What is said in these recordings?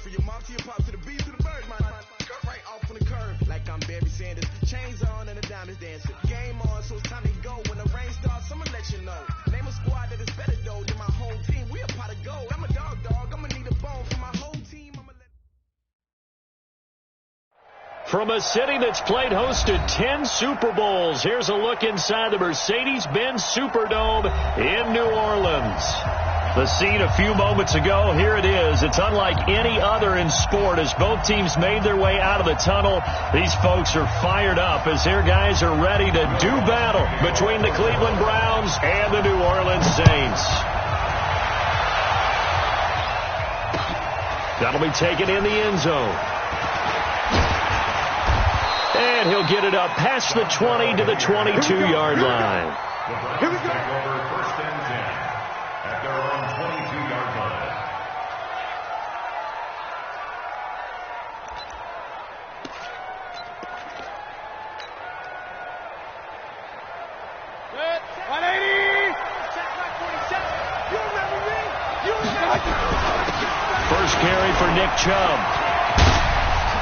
For your mom to your pop to the beat to the bird, man. Cut right off on the curb like I'm Barry Sanders. Chains on and the diamonds dancing. Game on, so it's time to go. When the rain starts, I'ma let you know. Name a squad that is better though than my whole team. We a pot of gold. I'm a dog. I'ma need a bone for my whole team. From a city that's played host to 10 Super Bowls, here's a look inside the Mercedes-Benz Superdome in New Orleans. The scene a few moments ago, here it is. It's unlike any other in sport as both teams made their way out of the tunnel. These folks are fired up as their guys are ready to do battle between the Cleveland Browns and the New Orleans Saints. That'll be taken in the end zone. And he'll get it up past the 20 to the 22-yard line. Here we go. First and 10 at their own 22-yard line. Good. 180. You remember me? You remember me? First carry for Nick Chubb.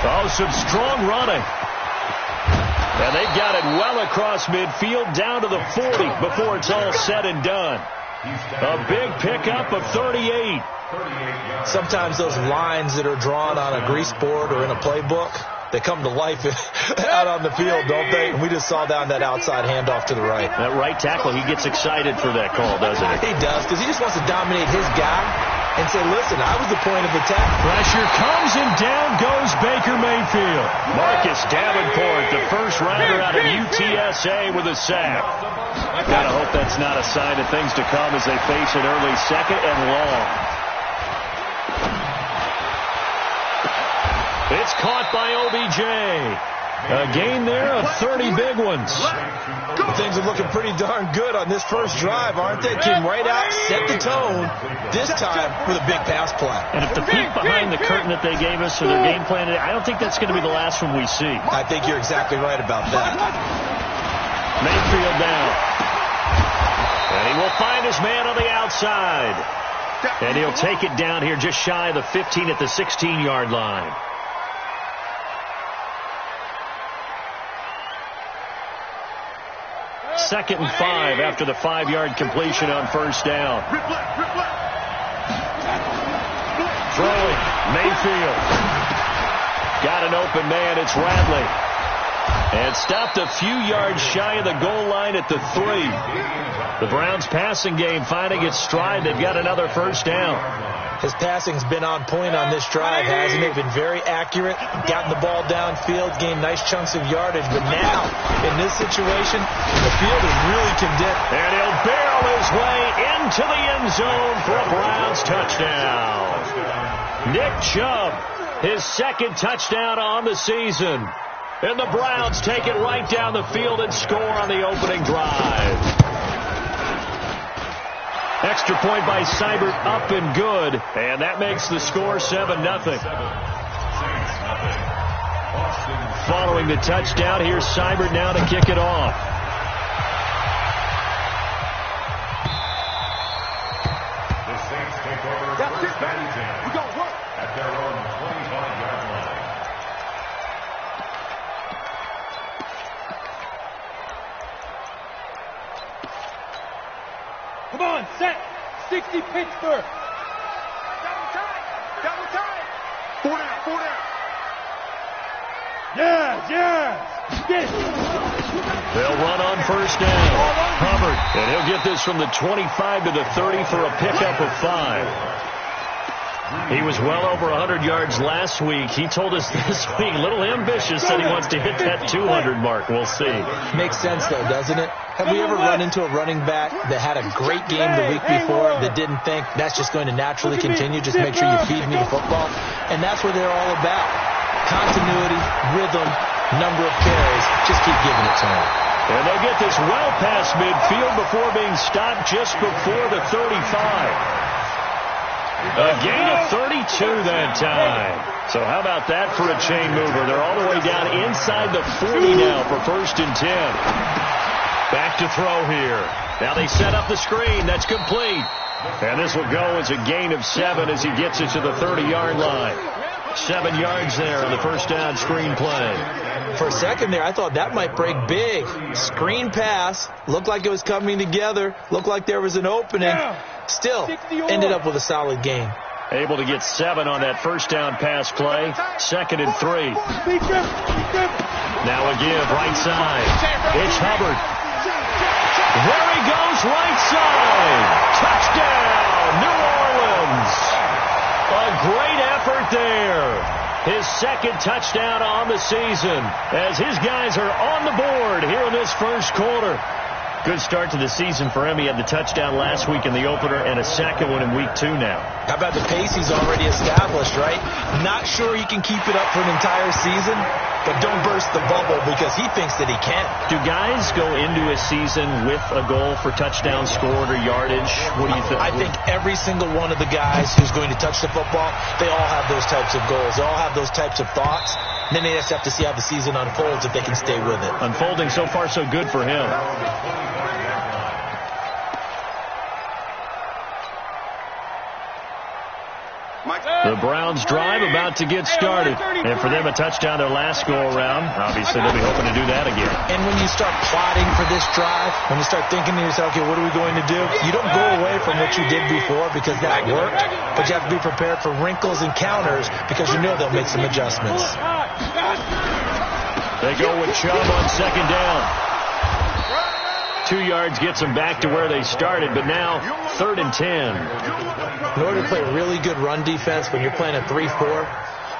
Oh, some strong running. And they've got it well across midfield down to the 40 before it's all said and done. A big pickup of 38. Sometimes those lines that are drawn on a grease board or in a playbook, they come to life out on the field, don't they? And we just saw down that outside handoff to the right. That right tackle, he gets excited for that call, doesn't he? He does, because he just wants to dominate his guy and say, listen, I was the point of attack. Pressure comes, and down goes Baker Mayfield. Marcus Davenport, the first rounder out of UTSA with a sack. Gotta hope that's not a sign of things to come as they face an early second and long. It's caught by OBJ. A gain there of 30 big ones. Things are looking pretty darn good on this first drive, aren't they? Came right out, set the tone, this time with a big pass play. And if the peek behind the curtain that they gave us or their game plan, I don't think that's going to be the last one we see. I think you're exactly right about that. Mayfield down. And he will find his man on the outside. And he'll take it down here just shy of the 15 at the 16-yard line. Second and 5 after the 5-yard completion on first down. Throwing, Mayfield. Got an open man, it's Radley. And stopped a few yards shy of the goal line at the 3. The Browns passing game finding its stride. They've got another first down. His passing's been on point on this drive, hasn't it? Been very accurate, gotten the ball downfield, gained nice chunks of yardage. But now, in this situation, the field is really condensed. And he'll barrel his way into the end zone for a Browns touchdown. Nick Chubb, his second touchdown on the season. And the Browns take it right down the field and score on the opening drive. Extra point by Seibert, up and good. And that makes the score 7-0. Following the touchdown, here's Seibert now to kick it off. The Saints take over first and 10. We got work at their own 25-yard line. Come on, set. 60 Pittsburgh. Double time. Double time. 4 down. 4 down. Yeah. This. They'll run on first down. Hubbard, and he'll get this from the 25 to the 30 for a pickup of 5. He was well over 100 yards last week. He told us this week, a little ambitious, said he wants to hit that 200 mark. We'll see. Makes sense, though, doesn't it? Have we ever run into a running back that had a great game the week before that didn't think that's just going to naturally continue? Just make sure you feed me the football. And that's what they're all about. Continuity, rhythm, number of carries. Just keep giving it to them. And they'll get this well past midfield before being stopped just before the 35. A gain of 32 that time. So how about that for a chain mover? They're all the way down inside the 40 now for first and 10. Back to throw here. Now they set up the screen. That's complete. And this will go as a gain of 7 as he gets it to the 30-yard line. 7 yards there on the first down screen play. For a second there, I thought that might break big. Screen pass. Looked like it was coming together. Looked like there was an opening. Still ended up with a solid gain. Able to get 7 on that first down pass play. 2nd and 3. Now a give right side. It's Hubbard. There he goes right side. Touchdown, New Orleans. A great effort there. His 2nd touchdown on the season as his guys are on the board here in this first quarter. Good start to the season for him. He had the touchdown last week in the opener and a 2nd one in week 2 now. How about the pace he's already established, right? Not sure he can keep it up for an entire season, but don't burst the bubble because he thinks that he can. Do guys go into a season with a goal for touchdown scored or yardage? What do you think? I think every single one of the guys who's going to touch the football, they all have those types of goals. They all have those types of thoughts. Then they just have to see how the season unfolds if they can stay with it. Unfolding so far so good for him. The Browns drive about to get started. And for them, a touchdown their last go-around. Obviously, they'll be hoping to do that again. And when you start plotting for this drive, when you start thinking to yourself, okay, what are we going to do? You don't go away from what you did before because that worked, but you have to be prepared for wrinkles and counters because you know they'll make some adjustments. They go with Chubb on 2nd down. 2 yards gets them back to where they started, but now 3rd and 10. In order to play really good run defense when you're playing a 3-4,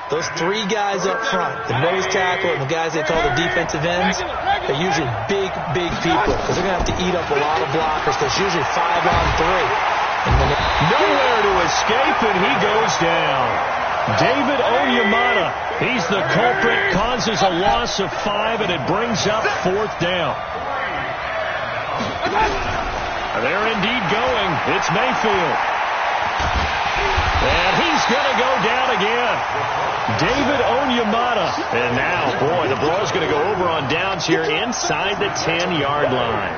those 3 guys up front, the nose tackle and the guys they call the defensive ends, they're usually big people because they're going to have to eat up a lot of blockers. There's usually 5 on 3. And nowhere to escape, and he goes down. David Onyemata, he's the culprit, causes a loss of 5, and it brings up 4th down. They're indeed going. It's Mayfield. And he's going to go down again. David Onyemata. And now, boy, the ball's going to go over on downs here inside the 10-yard line.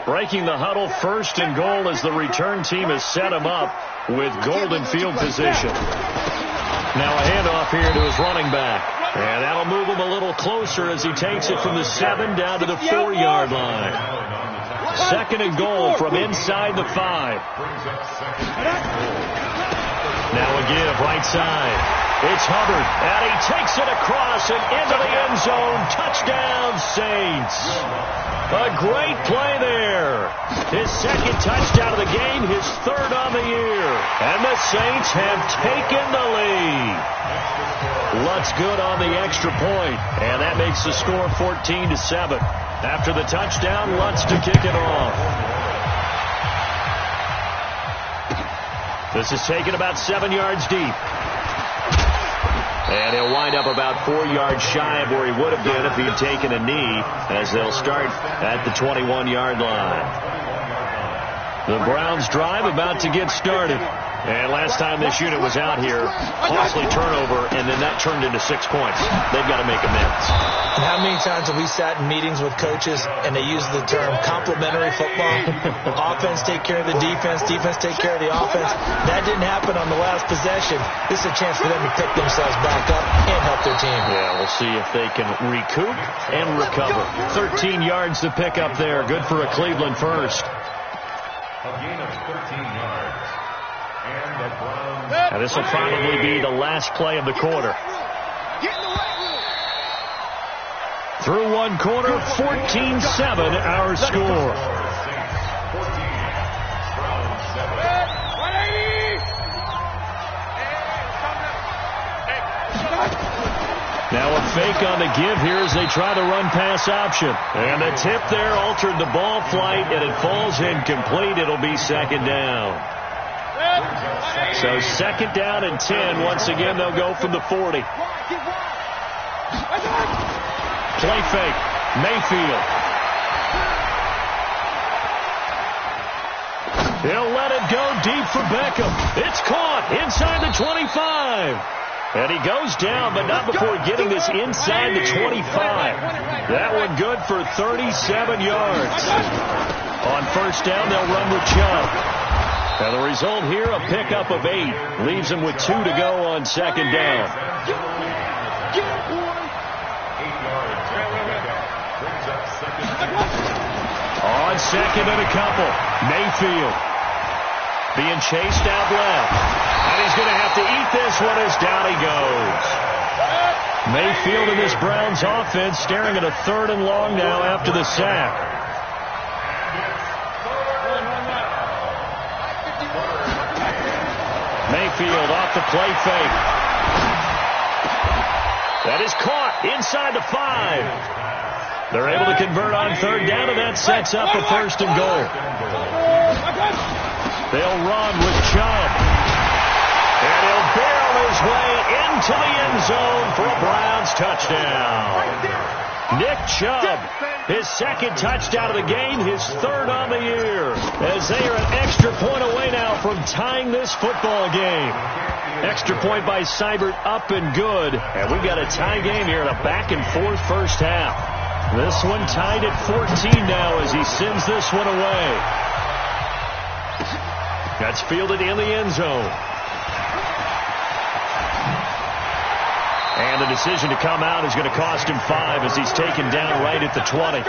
Breaking the huddle, 1st and goal as the return team has set him up with golden field position. Now a handoff here to his running back. And that'll move him a little closer as he takes it from the 7 down to the 4-yard line. 2nd and goal from inside the 5. Now a give right side. It's Hubbard, and he takes it across and into the end zone. Touchdown, Saints. A great play there. His 2nd touchdown of the game, his 3rd on the year. And the Saints have taken the lead. Lutz good on the extra point, and that makes the score 14-7. After the touchdown, Lutz to kick it off. This is taken about 7 yards deep. And he'll wind up about 4 yards shy of where he would have been if he had taken a knee, as they'll start at the 21-yard line. The Browns drive about to get started. And last time this unit was out here, costly turnover, and then that turned into 6 points. They've got to make amends. And how many times have we sat in meetings with coaches and they use the term complementary football? Offense take care of the defense, defense take care of the offense. That didn't happen on the last possession. This is a chance for them to pick themselves back up and help their team. Yeah, we'll see if they can recoup and recover. 13 yards to pick up there. Good for a Cleveland first. A gain of 13 yards. Now this will probably be the last play of the quarter. Through one quarter, 14-7 our score. Now a fake on the give here as they try to run pass option. And the tip there altered the ball flight, and it falls incomplete. It'll be 2nd down. So 2nd down and 10. Once again, they'll go from the 40. Play fake. Mayfield. He'll let it go deep for Beckham. It's caught inside the 25. And he goes down, but not before getting this inside the 25. That one good for 37 yards. On first down, they'll run with Chubb. And the result here, a pickup of 8. Leaves him with 2 to go on second down. On second and a couple, Mayfield being chased out left. And he's going to have to eat this one as down he goes. Mayfield in this Browns offense staring at a 3rd and long now after the sack. Mayfield off the play fake. That is caught inside the 5. They're able to convert on 3rd down, and that sets up a 1st and goal. They'll run with Chubb. And he'll barrel his way into the end zone for a Browns touchdown. Nick Chubb, his 2nd touchdown of the game, his 3rd on the year, as they are an extra point away now from tying this football game. Extra point by Seibert, up and good. And we've got a tie game here in a back-and-forth first half. This one tied at 14 now as he sends this one away. That's fielded in the end zone. And the decision to come out is going to cost him 5 as he's taken down right at the 20.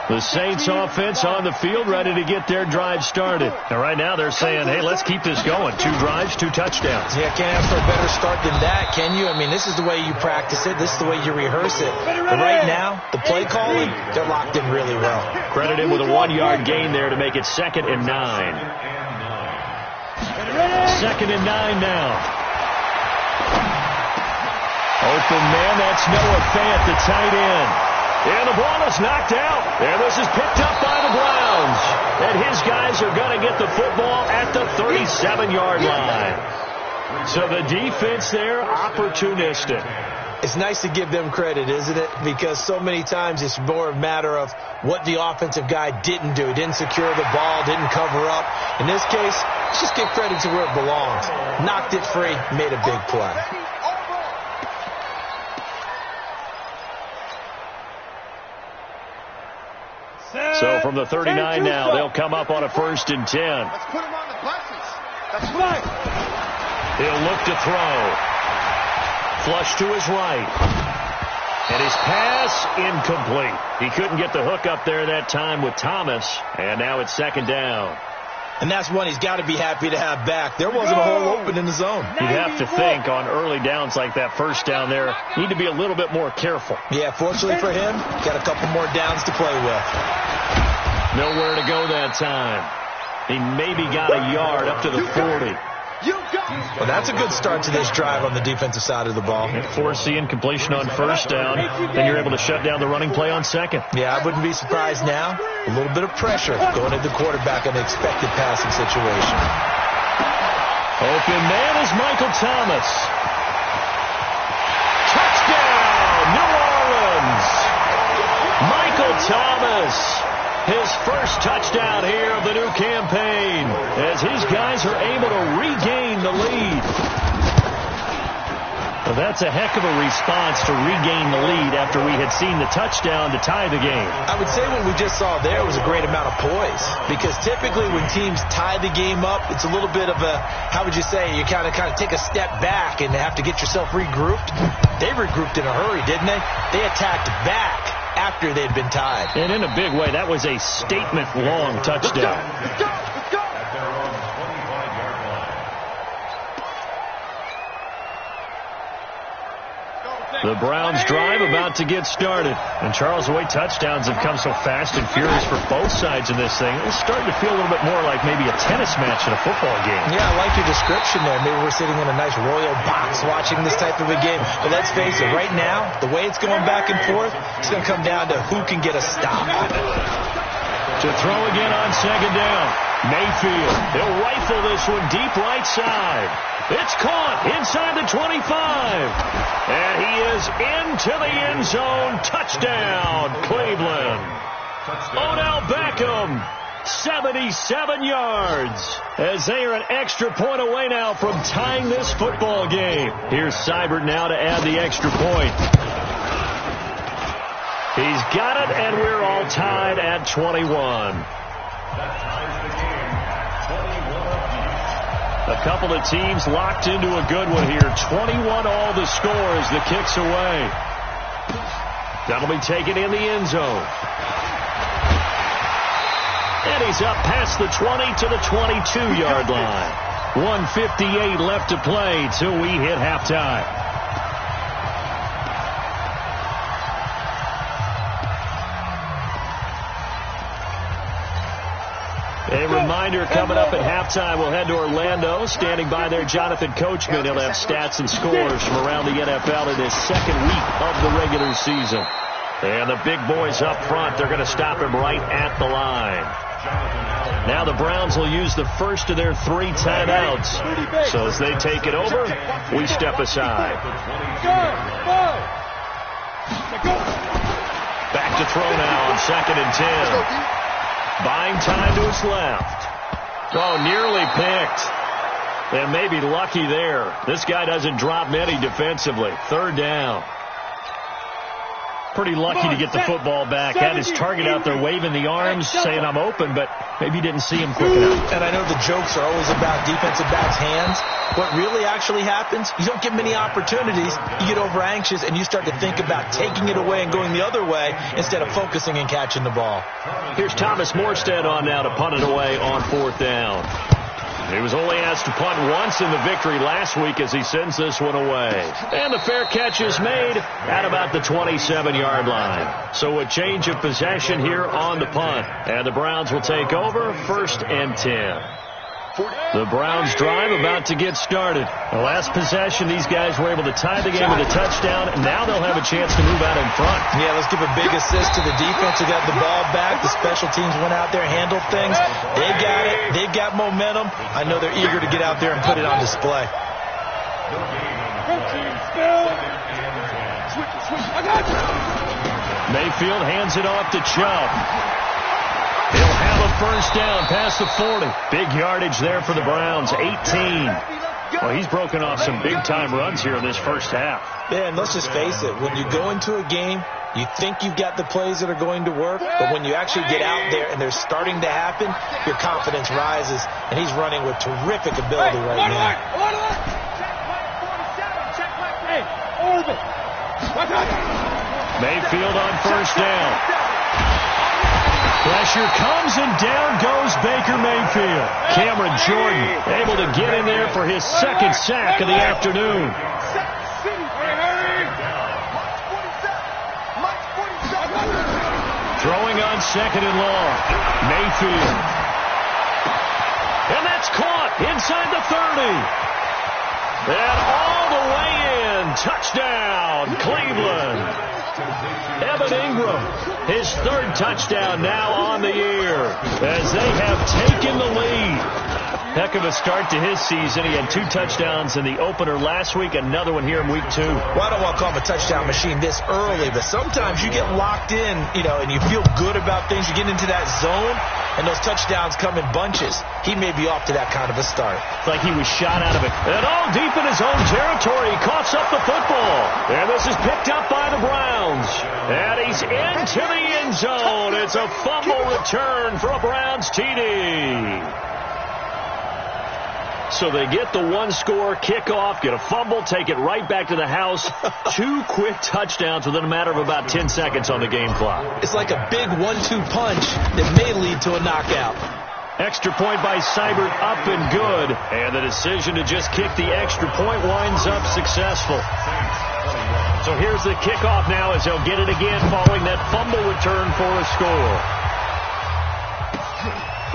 The Saints offense on the field ready to get their drive started. And right now they're saying, hey, let's keep this going. 2 drives, 2 touchdowns. Yeah, can't ask for a better start than that, can you? I mean, this is the way you practice it. This is the way you rehearse it. But right now, the play calling, they're locked in really well. Credit him with a 1-yard gain there to make it 2nd and 9. 2nd and 9 now. Open man, that's Noah Fant, the tight end. And the ball is knocked out. And this is picked up by the Browns. And his guys are going to get the football at the 37-yard line. So the defense there, opportunistic. It's nice to give them credit, isn't it? Because so many times it's more a matter of what the offensive guy didn't do. Didn't secure the ball, didn't cover up. In this case, let's just give credit to where it belongs. Knocked it free, made a big play. So from the 39 now, they'll come up on a 1st and 10. Let's put him on the buses. That's right. He'll look to throw. Flush to his right. And his pass incomplete. He couldn't get the hook up there that time with Thomas. And now it's 2nd down. And that's one he's got to be happy to have back. There wasn't a hole open in the zone. You'd have to think on early downs like that 1st down there, need to be a little bit more careful. Yeah, fortunately for him, got a couple more downs to play with. Nowhere to go that time. He maybe got a yard up to the 40. Well, that's a good start to this drive on the defensive side of the ball. Forcing completion on 1st down. Then you're able to shut down the running play on 2nd. Yeah, I wouldn't be surprised now. A little bit of pressure going at the quarterback in an expected passing situation. Open man is Michael Thomas. Touchdown, New Orleans. Michael Thomas. His first touchdown here of the new campaign as his guys are able to regain the lead. Well, that's a heck of a response to regain the lead after we had seen the touchdown to tie the game. I would say what we just saw there was a great amount of poise, because typically when teams tie the game up, it's a little bit of a, how would you say, you kind of take a step back and have to get yourself regrouped. They regrouped in a hurry, didn't they? They attacked back after they'd been tied. And in a big way, that was a statement-long touchdown. Let's go. The Browns drive about to get started. And Charles, the way touchdowns have come so fast and furious for both sides in this thing, it's starting to feel a little bit more like maybe a tennis match in a football game. Yeah, I like your description there. Maybe we're sitting in a nice royal box watching this type of a game. But let's face it, right now, the way it's going back and forth, it's going to come down to who can get a stop. To throw again on 2nd down. Mayfield, he'll rifle this one deep right side. It's caught inside the 25. And he is into the end zone. Touchdown, Cleveland. Odell Beckham 77 yards. As they are an extra point away now from tying this football game. Here's Seibert now to add the extra point. He's got it, and we're all tied at 21. That ties the game at 21 apiece. A couple of teams locked into a good one here. 21 all the score as the kick's away. That'll be taken in the end zone. And he's up past the 20 to the 22-yard line. 1:58 left to play till we hit halftime. A reminder coming up at halftime, we'll head to Orlando. Standing by there, Jonathan Coachman. He'll have stats and scores from around the NFL in his second week of the regular season. And the big boys up front, they're going to stop him right at the line. Now the Browns will use the first of their 3 timeouts. So as they take it over, we step aside. Back to throw now on 2nd and 10. Buying time to his left. Oh, nearly picked. And maybe lucky there. This guy doesn't drop many defensively. 3rd down. Pretty lucky to get the football back. Had his target out there waving the arms, saying I'm open, but maybe didn't see him quick enough. And I know the jokes are always about defensive backs' hands. What really actually happens, you don't get many opportunities. You get over anxious, and you start to think about taking it away and going the other way instead of focusing and catching the ball. Here's Thomas Morstead on now to punt it away on 4th down. He was only asked to punt once in the victory last week as he sends this one away. And the fair catch is made at about the 27-yard line. So a change of possession here on the punt. And the Browns will take over 1st and 10. The Browns drive about to get started. The last possession, these guys were able to tie the game with a touchdown, and now they'll have a chance to move out in front. Yeah, let's give a big assist to the defense who got the ball back. The special teams went out there, handled things. They got it. They've got momentum. I know they're eager to get out there and put it on display. Mayfield hands it off to Chubb. He'll have a first down past the 40. Big yardage there for the Browns, 18. Well, he's broken off some big-time runs here in this first half. Yeah, and let's just face it. When you go into a game, you think you've got the plays that are going to work, but when you actually get out there and they're starting to happen, your confidence rises, and he's running with terrific ability right now. Mayfield on first down. Pressure comes, and down goes Baker Mayfield. Cameron Jordan able to get in there for his 2nd sack of the afternoon. Throwing on 2nd and long. Mayfield. And that's caught inside the 30. And all the way in. Touchdown, Cleveland. Evan Ingram, his 3rd touchdown now on the year as they have taken the lead. Heck of a start to his season. He had 2 touchdowns in the opener last week, another one here in week 2. Well, I don't want to call him a touchdown machine this early, but sometimes you get locked in, and you feel good about things. You get into that zone, and those touchdowns come in bunches. He may be off to that kind of a start. It's like he was shot out of it. And all deep in his own territory, he coughs up the football. And this is picked up by the Browns. And he's into the end zone. It's a fumble return for a Browns TD. So they get the 1-score kickoff, get a fumble, take it right back to the house. 2 quick touchdowns within a matter of about 10 seconds on the game clock. It's like a big 1-2 punch that may lead to a knockout. Extra point by Seibert, up and good. And the decision to just kick the extra point winds up successful. So here's the kickoff now as they'll get it again following that fumble return for a score.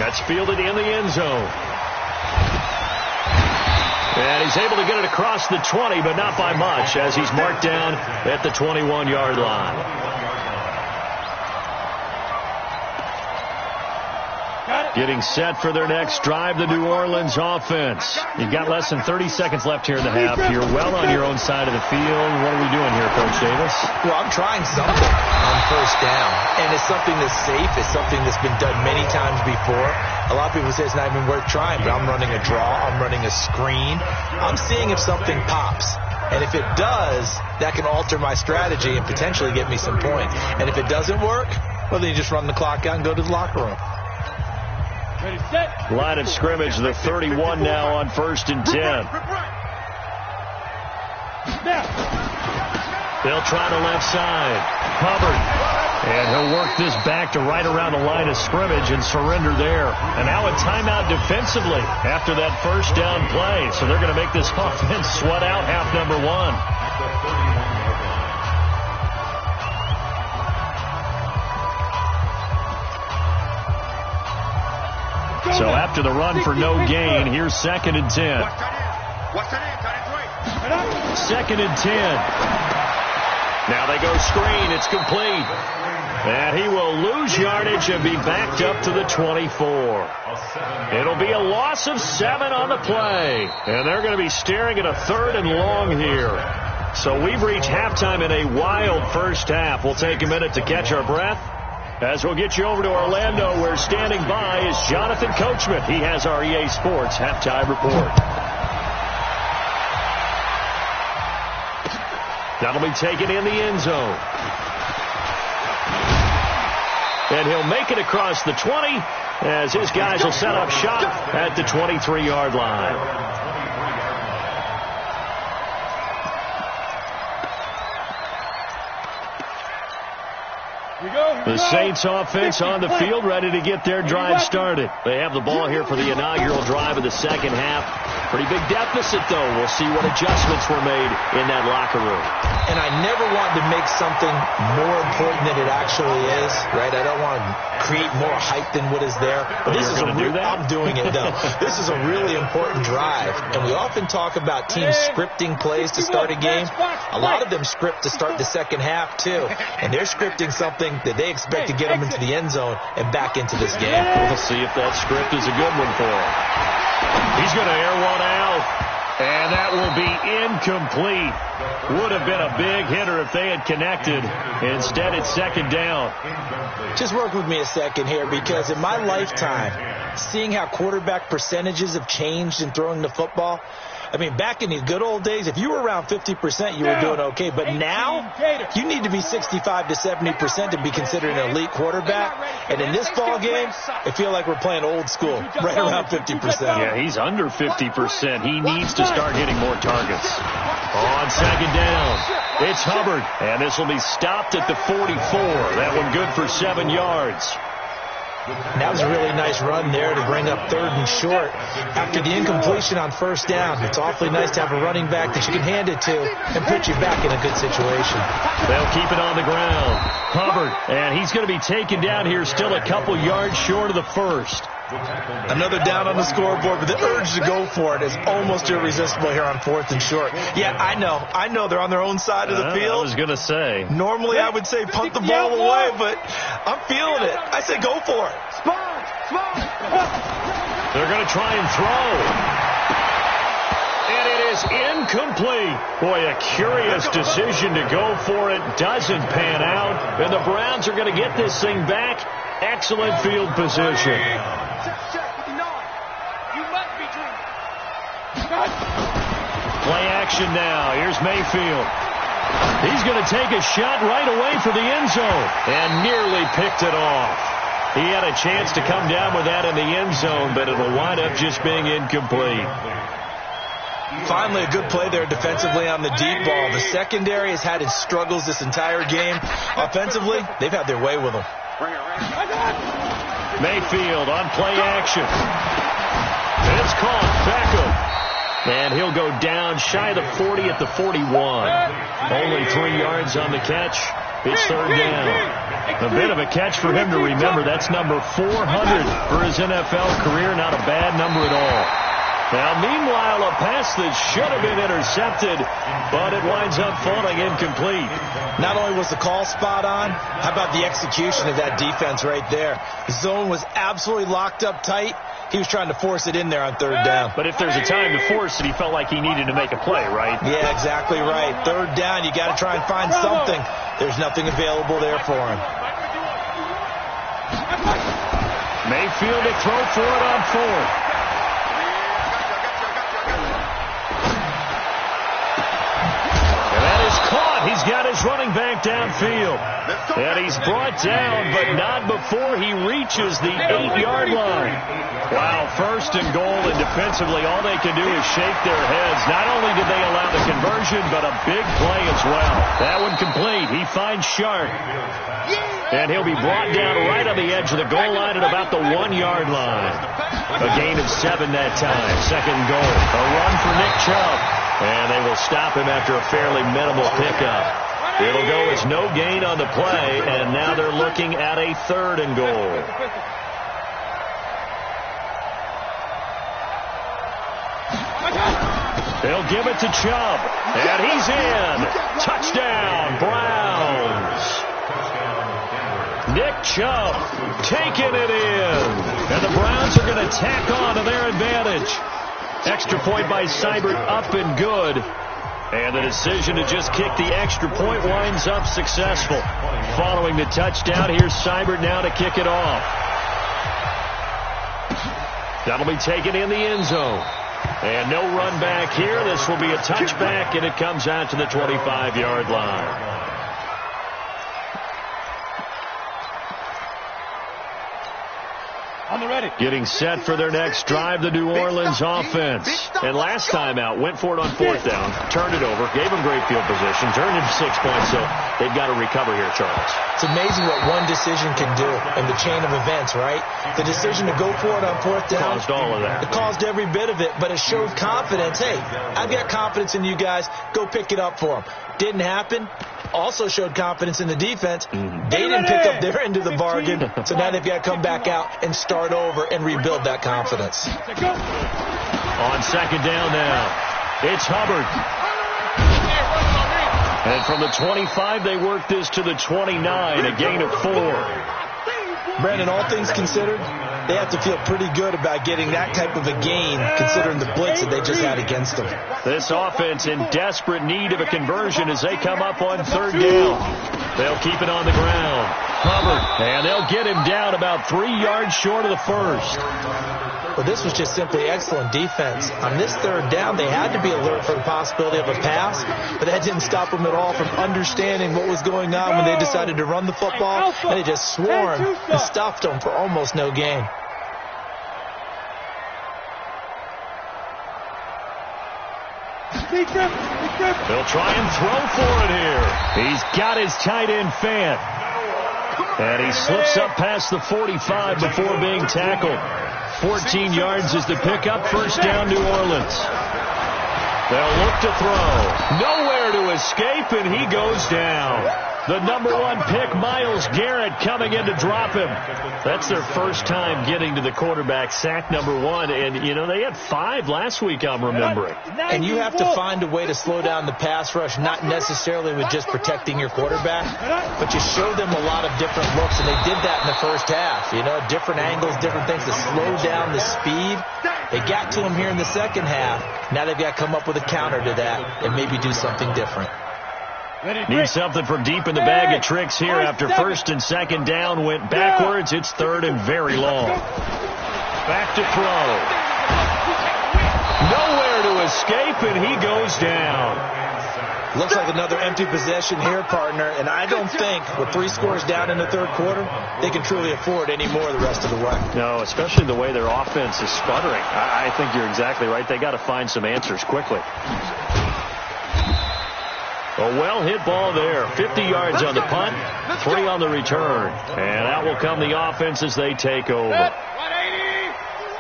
That's fielded in the end zone. And he's able to get it across the 20, but not by much, as he's marked down at the 21-yard line. Got it. Getting set for their next drive, the New Orleans offense. You've got less than 30 seconds left here in the half. You're well on your own side of the field. What are we doing here, Coach Davis? Well, I'm trying something on first down, and it's something that's safe. It's something that's been done many times before. A lot of people say it's not even worth trying, but I'm running a draw. I'm running a screen. I'm seeing if something pops. And if it does, that can alter my strategy and potentially get me some points. And if it doesn't work, well, then you just run the clock out and go to the locker room. Ready, set. Line of scrimmage, the 31 now on 1st and 10. They'll try the left side. Hubbard. And he'll work this back to right around the line of scrimmage and surrender there. And now a timeout defensively after that first down play. So they're going to make this offense sweat out half number one. So after the run for no gain, here's 2nd and 10. 2nd and 10. Now they go screen. It's complete. And he will lose yardage and be backed up to the 24. It'll be a loss of 7 on the play. And they're going to be staring at a 3rd and long here. So we've reached halftime in a wild first half. We'll take a minute to catch our breath, as we'll get you over to Orlando, where standing by is Jonathan Coachman. He has our EA Sports halftime report. That'll be taken in the end zone. And he'll make it across the 20 as his guys will set up shop at the 23-yard line. The Saints offense on the field, ready to get their drive started. They have the ball here for the inaugural drive of the second half. Pretty big deficit, though. We'll see what adjustments were made in that locker room. And I never want to make something more important than it actually is, right? I don't want to create more hype than what is there. But this is I'm doing it, though. This is a really important drive. And we often talk about teams scripting plays to start a game. A lot of them script to start the second half, too. And they're scripting something that they expect to get them into the end zone and back into this game. We'll see if that script is a good one for him. He's going to air one out, and that will be incomplete. Would have been a big hitter if they had connected. Instead, it's 2nd down. Just work with me a second here, because in my lifetime, seeing how quarterback percentages have changed in throwing the football, I mean, back in these good old days, if you were around 50%, you were doing okay. But now, you need to be 65 to 70% to be considered an elite quarterback. And in this ball game, I feel like we're playing old school, right around 50%. Yeah, he's under 50%. He needs to start hitting more targets. On 2nd down, it's Hubbard. And this will be stopped at the 44. That one good for 7 yards. That was a really nice run there to bring up 3rd and short. After the incompletion on first down, it's awfully nice to have a running back that you can hand it to and put you back in a good situation. They'll keep it on the ground. Hubbard, and he's going to be taken down here still a couple yards short of the first. Another down on the scoreboard, but the urge to go for it is almost irresistible here on 4th and short. Yeah, I know they're on their own side of the field. I was going to say. Normally I would say punt the ball away, but I'm feeling it. I say go for it. They're going to try and throw. And it is incomplete. Boy, a curious decision to go for it. Doesn't pan out. And the Browns are going to get this thing back. Excellent field position. Play action now. Here's Mayfield. He's going to take a shot right away for the end zone and nearly picked it off. He had a chance to come down with that in the end zone, but it'll wind up just being incomplete. Finally, a good play there defensively on the deep ball. The secondary has had its struggles this entire game. Offensively, they've had their way with them. Mayfield on play action. It's caught. Beckham. And he'll go down shy of the 40 at the 41. Only 3 yards on the catch. It's 3rd down. A bit of a catch for him to remember. That's number 400 for his NFL career. Not a bad number at all. Now, meanwhile, a pass that should have been intercepted, but it winds up falling incomplete. Not only was the call spot on, how about the execution of that defense right there? The zone was absolutely locked up tight. He was trying to force it in there on third down. But if there's a time to force it, he felt like he needed to make a play, right? Yeah, exactly right. Third down, you got to try and find something. There's nothing available there for him. Mayfield to throw for it on fourth. And that is caught. He's got his running back downfield. And he's brought down, but not before he reaches the 8-yard line. Wow, first and goal, and defensively, all they can do is shake their heads. Not only did they allow the conversion, but a big play as well. That one complete. He finds Sharp. And he'll be brought down right on the edge of the goal line at about the 1-yard line. A gain of 7 that time. Second and goal. A run for Nick Chubb. And they will stop him after a fairly minimal pickup. It'll go as no gain on the play, and now they're looking at a third and goal. They'll give it to Chubb, and he's in. Touchdown, Browns. Nick Chubb taking it in. And the Browns are going to tack on to their advantage. Extra point by Seibert up and good. And the decision to just kick the extra point winds up successful. Following the touchdown, here's Seibert now to kick it off. That'll be taken in the end zone. And no run back here. This will be a touchback, and it comes out to the 25-yard line. Getting set for their next drive, the New Orleans offense. And last time out, went for it on fourth down, turned it over, gave them great field position, turned into 6 points, so they've got to recover here, Charles. It's amazing what one decision can do in the chain of events, right? The decision to go for it on fourth down caused all of that. It caused every bit of it, but it showed confidence. Hey, I've got confidence in you guys. Go pick it up for them. Didn't happen. Also showed confidence in the defense. They didn't pick up their end of the bargain, so now they've got to come back out and start over and rebuild that confidence. On second down now, it's Hubbard. And from the 25, they work this to the 29, a gain of 4. Brandon, all things considered, they have to feel pretty good about getting that type of a gain, considering the blitz that they just had against them. This offense in desperate need of a conversion as they come up on third down. They'll keep it on the ground. Hubbard, and they'll get him down about 3 yards short of the first. Well, this was just simply excellent defense. On this third down, they had to be alert for the possibility of a pass, but that didn't stop them at all from understanding what was going on when they decided to run the football, and they just swarmed and stuffed them for almost no gain. They'll try and throw for it here. He's got his tight end Fant. And he slips up past the 45 before being tackled. 14 yards is the pickup. First down, New Orleans. They'll look to throw. Nowhere to escape, and he goes down. The number 1 pick, Myles Garrett, coming in to drop him. That's their first time getting to the quarterback, sack number 1. And, you know, they had 5 last week, I'm remembering. And you have to find a way to slow down the pass rush, not necessarily with just protecting your quarterback, but you show them a lot of different looks, and they did that in the first half. You know, different angles, different things to slow down the speed. They got to him here in the second half. Now they've got to come up with a counter to that and maybe do something different. Need something from deep in the bag of tricks here after first and second down went backwards. It's third and very long. Back to throw. Nowhere to escape, and he goes down. Looks like another empty possession here, partner, and I don't think with 3 scores down in the third quarter, they can truly afford any more the rest of the way. No, especially the way their offense is sputtering. I think you're exactly right. They got to find some answers quickly. A well-hit ball there. 50 yards on the punt, 3 on the return. And out will come the offense as they take over.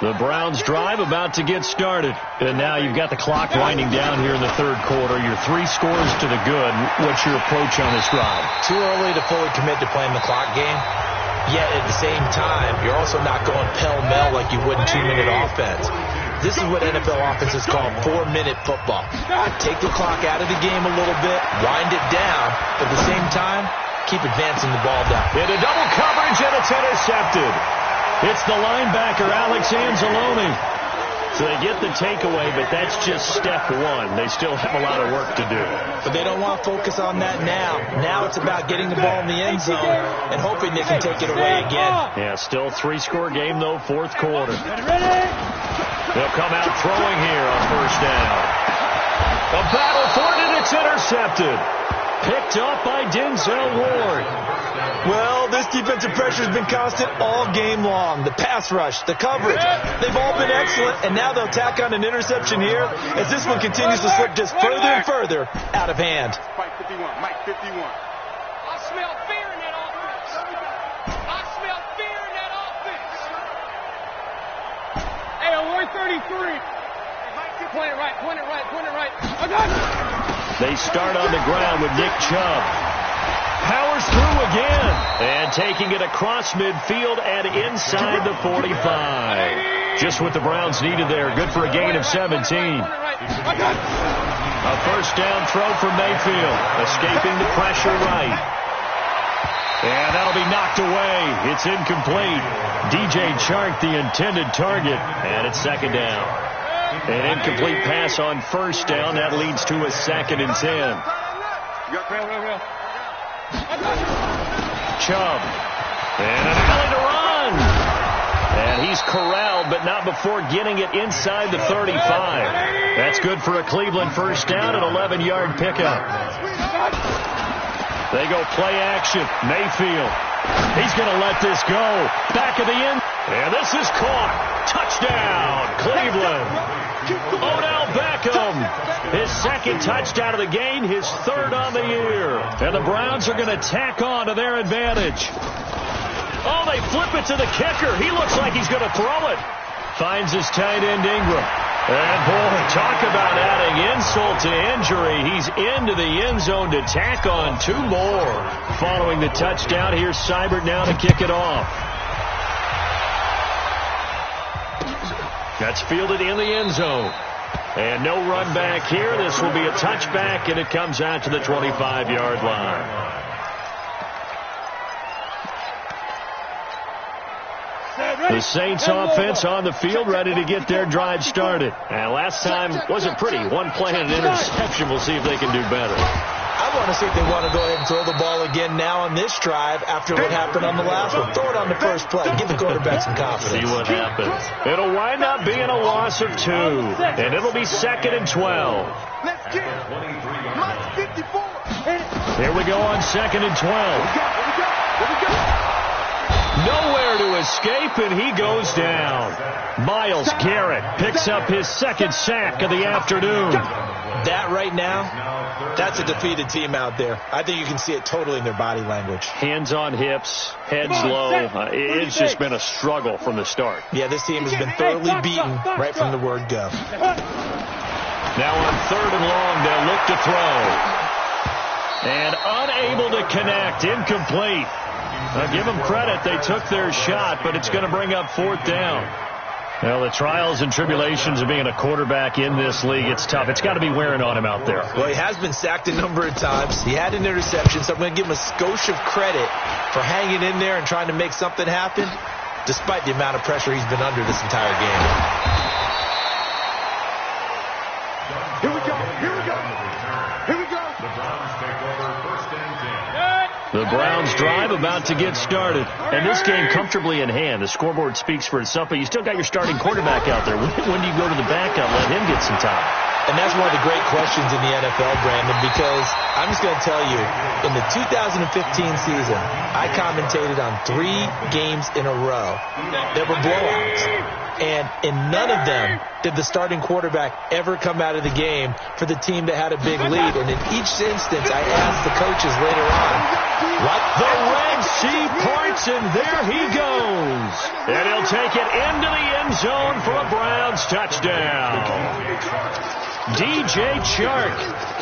The Browns drive about to get started. And now you've got the clock winding down here in the third quarter. You're 3 scores to the good. What's your approach on this drive? Too early to fully commit to playing the clock game. Yet at the same time, you're also not going pell-mell like you would in 2-minute offense. This is what NFL offenses call 4-minute football. Take the clock out of the game a little bit, wind it down, but at the same time, keep advancing the ball down. Into double coverage, and it's intercepted. It's the linebacker, Alex Anzalone. So they get the takeaway, but that's just step one. They still have a lot of work to do. But they don't want to focus on that now. Now it's about getting the ball in the end zone and hoping they can take it away again. Yeah, still 3-score game, though, fourth quarter. They'll come out throwing here on first down. A battle for it, and it's intercepted. Picked up by Denzel Ward. Well, this defensive pressure has been constant all game long. The pass rush, the coverage, they've all been excellent, and now they'll tack on an interception here as this one continues to slip just further and further out of hand. Mike 51, Mike 51. I smell fear in that offense. I smell fear in that offense. Hey, on 133. Point it right, point it right, point it right. I got it. They start on the ground with Nick Chubb. Powers through again. And taking it across midfield and inside the 45. Just what the Browns needed there. Good for a gain of 17. A first down throw for Mayfield. Escaping the pressure right. And that'll be knocked away. It's incomplete. DJ Chark, the intended target. And it's second down. An incomplete pass on first down. That leads to a 2nd and 10. Chubb. And an alley to run. And he's corralled, but not before getting it inside the 35. That's good for a Cleveland first down, an 11-yard pickup. They go play action. Mayfield. He's going to let this go. Back of the end. And this is caught. Touchdown, Cleveland. Odell Beckham, his 2nd touchdown of the game, his 3rd on the year. And the Browns are going to tack on to their advantage. Oh, they flip it to the kicker. He looks like he's going to throw it. Finds his tight end, Ingram. And, boy, talk about adding insult to injury. He's into the end zone to tack on 2 more. Following the touchdown, here's Seibert now to kick it off. That's fielded in the end zone. And no run back here. This will be a touchback, and it comes out to the 25-yard line. The Saints offense on the field, ready to get their drive started. And last time wasn't pretty. One play and an interception. We'll see if they can do better. I want to see if they want to go ahead and throw the ball again now on this drive after what happened on the last one. Throw it on the first play. Give the quarterback some confidence. See what happens. It'll wind up being a loss of 2. And it'll be 2nd and 12. Let's get it. Mike 54. Here we go on 2nd and 12. Nowhere to escape, and he goes down. Myles Garrett picks up his 2nd sack of the afternoon. That right now, that's a defeated team out there. I think you can see it totally in their body language. Hands on hips, heads low. It's just been a struggle from the start. Yeah, this team has been thoroughly beaten right from the word go. Now on 3rd and long, they'll look to throw. And unable to connect, incomplete. Give them credit. They took their shot, but it's going to bring up 4th down. Well, the trials and tribulations of being a quarterback in this league, it's tough. It's got to be wearing on him out there. Well, he has been sacked a number of times. He had an interception, so I'm going to give him a skosh of credit for hanging in there and trying to make something happen, despite the amount of pressure he's been under this entire game. Here we go. Here we go. Here we go. The Browns take over 1st and 10. The Browns drive about to get started. And this game comfortably in hand. The scoreboard speaks for itself, but you still got your starting quarterback out there. When do you go to the backup, let him get some time? And that's one of the great questions in the NFL, Brandon, because I'm just going to tell you, in the 2015 season, I commentated on 3 games in a row. There were blowouts. And in none of them did the starting quarterback ever come out of the game for the team that had a big lead. And in each instance, I asked the coaches later on, what? The Red Sea parts, and there he goes. And he'll take it into the end zone for a Browns touchdown. DJ Chark,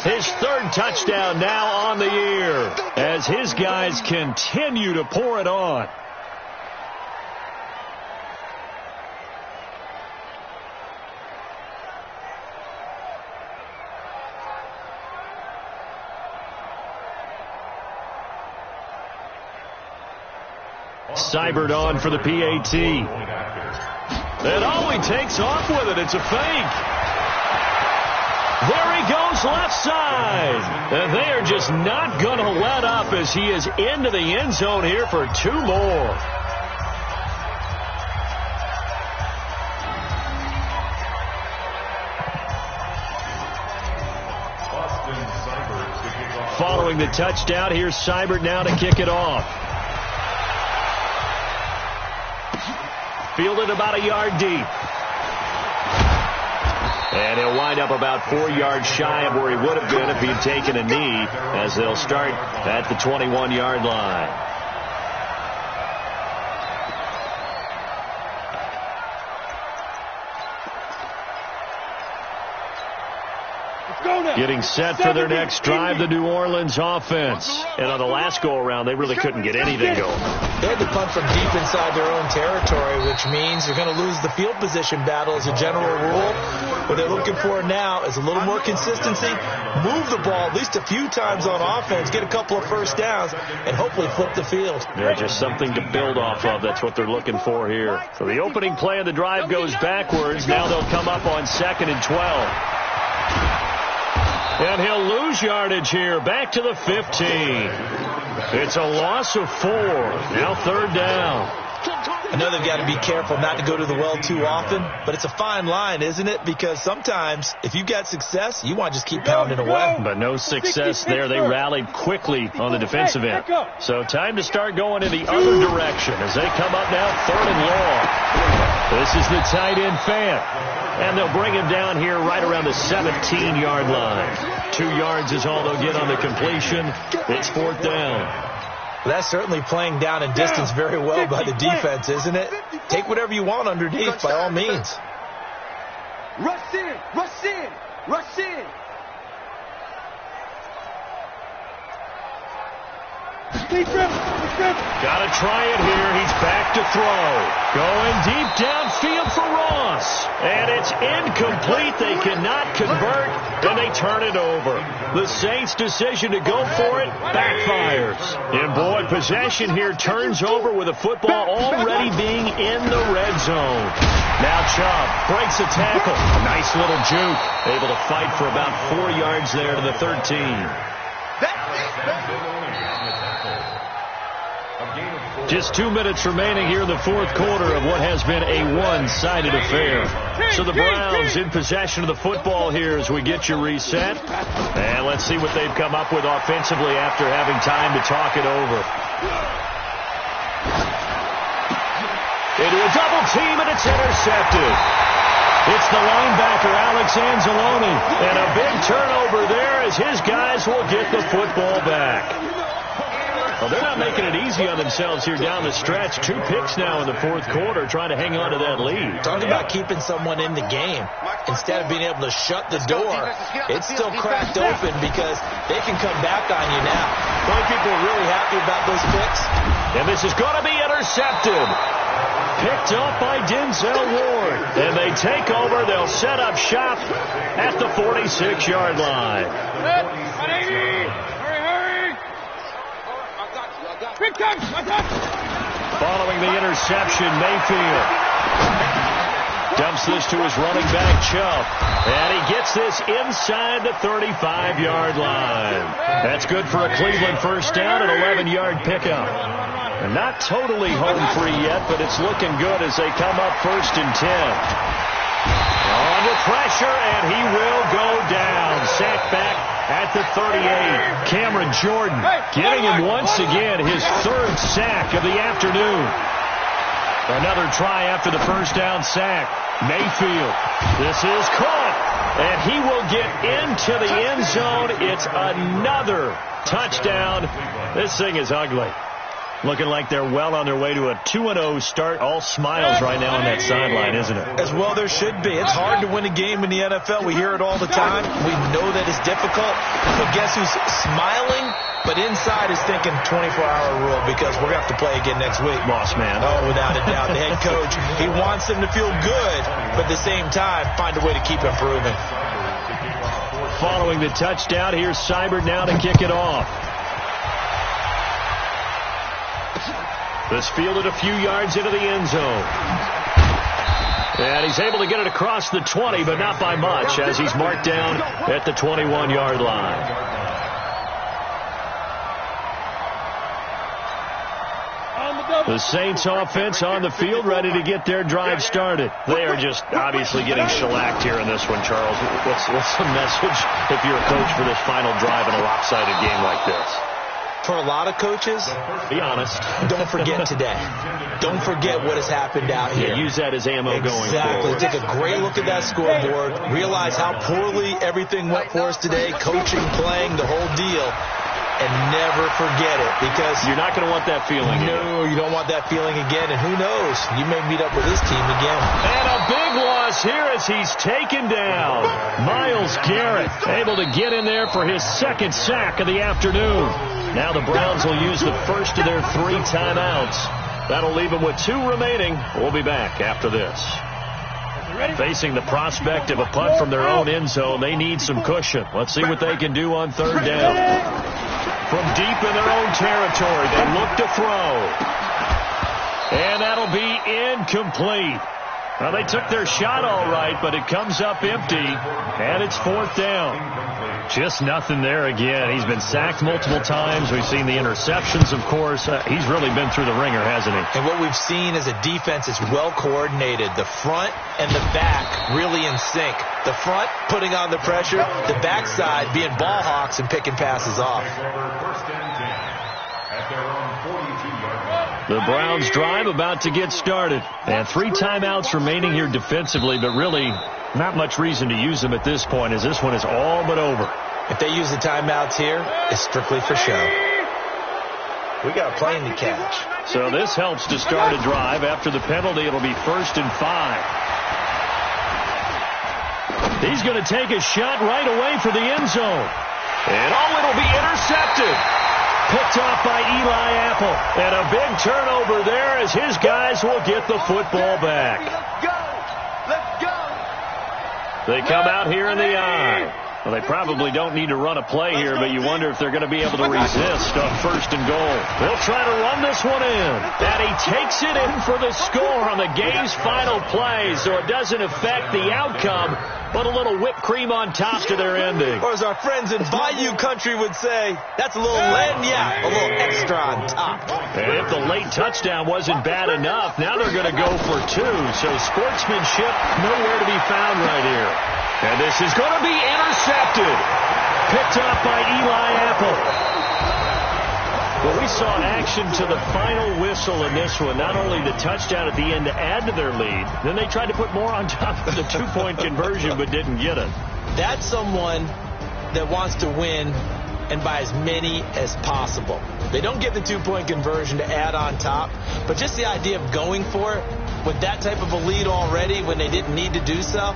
his 3rd touchdown now on the year, as his guys continue to pour it on. Seibert on for the PAT. And he takes off with it. It's a fake. There he goes left side. And they are just not going to let up as he is into the end zone here for 2 more. Following the touchdown, here's Seibert now to kick it off. Fielded about a yard deep. And he'll wind up about 4 yards shy of where he would have been if he'd taken a knee, as they'll start at the 21-yard line. Getting set for their next drive, the New Orleans offense. And on the last go-around, they really couldn't get anything going. They had to punt from deep inside their own territory, which means they're going to lose the field position battle as a general rule. What they're looking for now is a little more consistency, move the ball at least a few times on offense, get a couple of first downs, and hopefully flip the field. Yeah, just something to build off of. That's what they're looking for here. So the opening play of the drive goes backwards. Now they'll come up on 2nd and 12. And he'll lose yardage here, back to the 15. It's a loss of 4. Now 3rd down. I know they've got to be careful not to go to the well too often, but it's a fine line, isn't it? Because sometimes, if you've got success, you want to just keep pounding away. But no success there. They rallied quickly on the defensive end. So time to start going in the other direction as they come up now 3rd and long. This is the tight end Fant. And they'll bring him down here right around the 17-yard line. 2 yards is all they'll get on the completion. It's 4th down. Well, that's certainly playing down and distance very well by the defense, isn't it? Take whatever you want underneath, by all means. Rush in, rush in, rush in. Got to try it here. He's back to throw. Going deep downfield for Ross. And it's incomplete. They cannot convert, and they turn it over. The Saints' decision to go for it backfires. And boy, possession here turns over with the football already being in the red zone. Now Chubb breaks a tackle. Nice little juke. Able to fight for about 4 yards there to the 13. Just 2 minutes remaining here in the 4th quarter of what has been a one-sided affair. So the Browns in possession of the football here as we get you reset. And let's see what they've come up with offensively after having time to talk it over. Into a double team, and it's intercepted. It's the linebacker, Alex Anzalone. And a big turnover there as his guys will get the football back. Well, they're not making it easy on themselves here down the stretch. 2 picks now in the 4th quarter, trying to hang on to that lead. Talking about keeping someone in the game. Instead of being able to shut the door, it's still cracked open because they can come back on you now. Boy, people are really happy about those picks. And this is going to be intercepted. Picked up by Denzel Ward. And they take over. They'll set up shop at the 46-yard line. Following the interception, Mayfield dumps this to his running back, Chubb. And he gets this inside the 35-yard line. That's good for a Cleveland first down, an 11-yard pickup. And not totally home free yet, but it's looking good as they come up 1st and 10. Under pressure, and he will go down. Sacked back at the 38. Cameron Jordan getting him once again his 3rd sack of the afternoon. Another try after the first down sack. Mayfield. This is caught. And he will get into the end zone. It's another touchdown. This thing is ugly. Looking like they're well on their way to a 2-0 start. All smiles right now on that sideline, isn't it? As well there should be. It's hard to win a game in the NFL. We hear it all the time. We know that it's difficult. But guess who's smiling? But inside is thinking 24-hour rule because we're going to have to play again next week. Boss man. Oh, without a doubt. The head coach, he wants them to feel good, but at the same time, find a way to keep improving. Following the touchdown, here's Seibert now to kick it off. This fielded a few yards into the end zone. And he's able to get it across the 20, but not by much, as he's marked down at the 21-yard line. The Saints offense on the field, ready to get their drive started. They are just obviously getting shellacked here in this one, Charles. What's the message if you're a coach for this final drive in a lopsided game like this? For a lot of coaches, be honest, don't forget today. Don't forget what has happened out here. Yeah, use that as ammo going forward. Exactly. Take a great look at that scoreboard. Realize how poorly everything went for us today, coaching, playing, the whole deal. And never forget it, because you're not going to want that feeling. No, you don't want that feeling again. And who knows? You may meet up with this team again. And a big loss here as he's taken down. Myles Garrett able to get in there for his second sack of the afternoon. Now the Browns will use the first of their 3 timeouts. That'll leave them with 2 remaining. We'll be back after this. Facing the prospect of a punt from their own end zone, they need some cushion. Let's see what they can do on 3rd down. From deep in their own territory, they look to throw. And that'll be incomplete. Well, they took their shot all right, but it comes up empty, and it's 4th down. Just nothing there again. He's been sacked multiple times. We've seen the interceptions, of course. He's really been through the ringer, hasn't he? And what we've seen is a defense that's well coordinated. The front and the back really in sync. The front putting on the pressure, the backside being ball hawks and picking passes off. The Browns drive about to get started. And 3 timeouts remaining here defensively, but really not much reason to use them at this point, as this one is all but over. If they use the timeouts here, it's strictly for show. We got a plane to catch. So this helps to start a drive. After the penalty, it'll be 1st and 5. He's going to take a shot right away for the end zone. And it'll be intercepted. Picked off by Eli Apple. And a big turnover there as his guys will get the football back. Let's go. They come out here in the I. Well, they probably don't need to run a play here, but you wonder if they're going to be able to resist on 1st and goal. They'll try to run this one in. And he takes it in for the score on the game's final play, so it doesn't affect the outcome, but a little whipped cream on top to their ending. Or as our friends in Bayou Country would say, that's a little lagniappe, a little extra on top. And if the late touchdown wasn't bad enough, now they're going to go for 2. So sportsmanship nowhere to be found right here. And this is going to be intercepted. Picked off by Eli Apple. Well, we saw action to the final whistle in this one. Not only the touchdown at the end to add to their lead, then they tried to put more on top of the 2-point conversion but didn't get it. That's someone that wants to win and by as many as possible. They don't get the 2-point conversion to add on top, but just the idea of going for it with that type of a lead already when they didn't need to do so,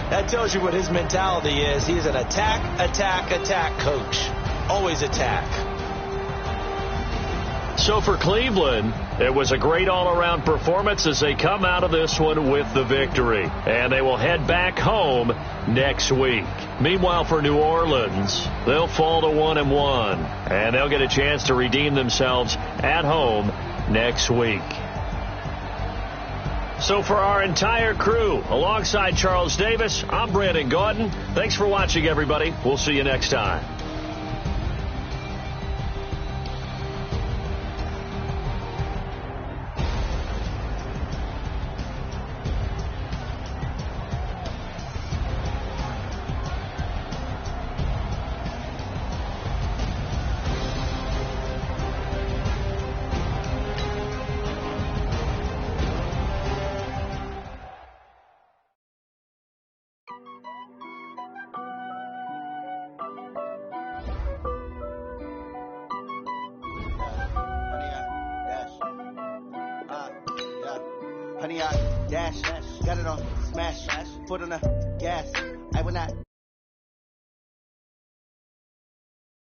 that tells you what his mentality is. He's an attack, attack, attack coach. Always attack. So for Cleveland, it was a great all-around performance as they come out of this one with the victory. And they will head back home next week. Meanwhile, for New Orleans, they'll fall to 1-1. And they'll get a chance to redeem themselves at home next week. So for our entire crew, alongside Charles Davis, I'm Brandon Gaudin. Thanks for watching, everybody. We'll see you next time. Honey, I dash, got it on smash, foot on the gas. I will not.